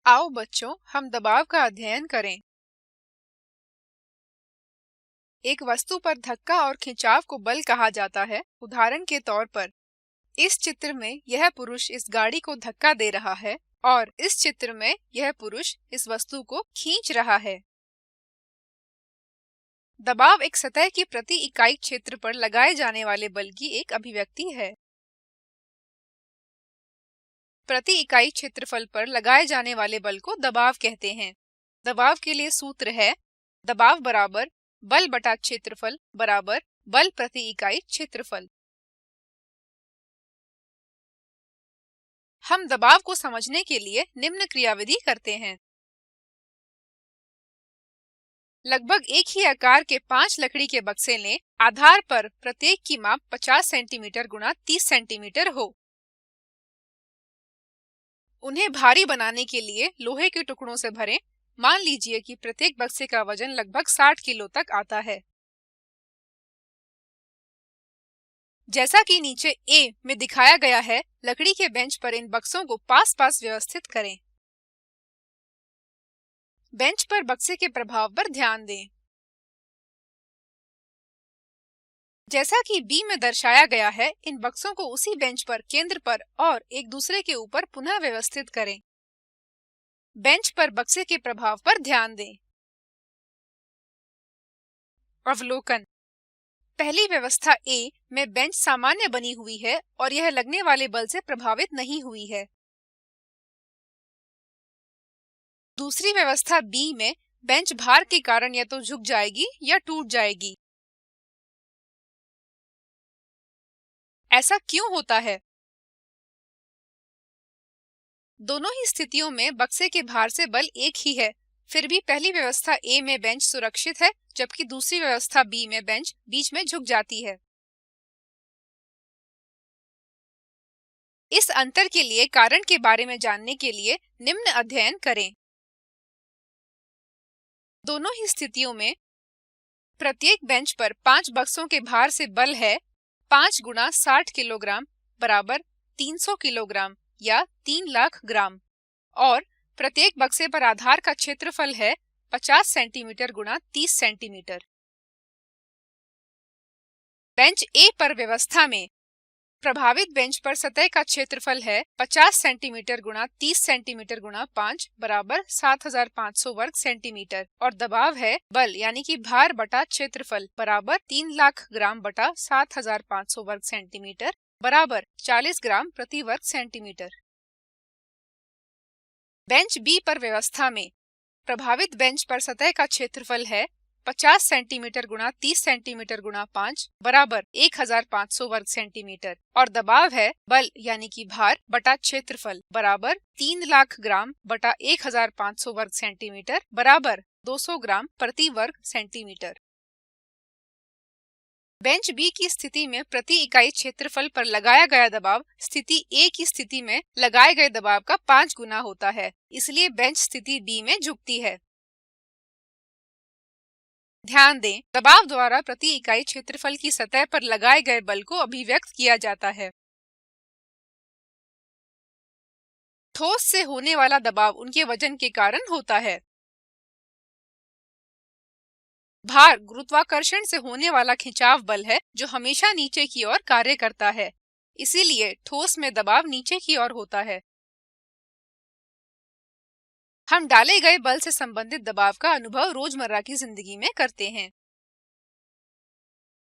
आओ बच्चों, हम दबाव का अध्ययन करें। एक वस्तु पर धक्का और खिंचाव को बल कहा जाता है। उदाहरण के तौर पर इस चित्र में यह पुरुष इस गाड़ी को धक्का दे रहा है और इस चित्र में यह पुरुष इस वस्तु को खींच रहा है। दबाव एक सतह की प्रति इकाई क्षेत्र पर लगाए जाने वाले बल की एक अभिव्यक्ति है। प्रति इकाई क्षेत्रफल पर लगाए जाने वाले बल को दबाव कहते हैं। दबाव के लिए सूत्र है दबाव बराबर बल बटा क्षेत्रफल बराबर बल प्रति इकाई क्षेत्रफल। हम दबाव को समझने के लिए निम्न क्रियाविधि करते हैं। लगभग एक ही आकार के 5 लकड़ी के बक्से लें। आधार पर प्रत्येक की माप 50 सेंटीमीटर गुणा 30 सेंटीमीटर हो। उन्हें भारी बनाने के लिए लोहे के टुकड़ों से भरें। मान लीजिए कि प्रत्येक बक्से का वजन लगभग 60 किलो तक आता है। जैसा कि नीचे ए में दिखाया गया है, लकड़ी के बेंच पर इन बक्सों को पास पास व्यवस्थित करें। बेंच पर बक्से के प्रभाव पर ध्यान दें। जैसा कि बी में दर्शाया गया है, इन बक्सों को उसी बेंच पर केंद्र पर और एक दूसरे के ऊपर पुनः व्यवस्थित करें। बेंच पर बक्से के प्रभाव पर ध्यान दें। अवलोकन। पहली व्यवस्था ए में बेंच सामान्य बनी हुई है और यह लगने वाले बल से प्रभावित नहीं हुई है। दूसरी व्यवस्था बी में बेंच भार के कारण या तो झुक जाएगी या टूट जाएगी। ऐसा क्यों होता है? दोनों ही स्थितियों में बक्से के भार से बल एक ही है। फिर भी पहली व्यवस्था ए में बेंच सुरक्षित है, जबकि दूसरी व्यवस्था बी में बेंच बीच में झुक जाती है। इस अंतर के लिए कारण के बारे में जानने के लिए निम्न अध्ययन करें। दोनों ही स्थितियों में प्रत्येक बेंच पर 5 बक्सों के भार से बल है 5 गुणा 60 किलोग्राम बराबर 300 किलोग्राम या 3 लाख ग्राम, और प्रत्येक बक्से पर आधार का क्षेत्रफल है 50 सेंटीमीटर गुणा 30 सेंटीमीटर। बेंच ए पर व्यवस्था में प्रभावित बेंच पर सतह का क्षेत्रफल है 50 सेंटीमीटर गुणा 30 सेंटीमीटर गुणा 5 बराबर 7500 वर्ग सेंटीमीटर, और दबाव है बल यानी कि भार बटा क्षेत्रफल बराबर 3 लाख ग्राम बटा 7500 वर्ग सेंटीमीटर बराबर 40 ग्राम प्रति वर्ग सेंटीमीटर। बेंच बी पर व्यवस्था में प्रभावित बेंच पर सतह का क्षेत्रफल है 50 सेंटीमीटर गुणा 30 सेंटीमीटर गुणा 5 बराबर 1500 वर्ग सेंटीमीटर, और दबाव है बल यानी कि भार बटा क्षेत्रफल बराबर 3 लाख ग्राम बटा 1500 वर्ग सेंटीमीटर बराबर 200 ग्राम प्रति वर्ग सेंटीमीटर। बेंच बी की स्थिति में प्रति इकाई क्षेत्रफल पर लगाया गया दबाव स्थिति ए की स्थिति में लगाए गए दबाव का 5 गुना होता है, इसलिए बेंच स्थिति डी में झुकती है। ध्यान दें, दबाव द्वारा प्रति इकाई क्षेत्रफल की सतह पर लगाए गए बल को अभिव्यक्त किया जाता है। ठोस से होने वाला दबाव उनके वजन के कारण होता है। भार गुरुत्वाकर्षण से होने वाला खिंचाव बल है जो हमेशा नीचे की ओर कार्य करता है, इसीलिए ठोस में दबाव नीचे की ओर होता है। हम डाले गए बल से संबंधित दबाव का अनुभव रोजमर्रा की जिंदगी में करते हैं।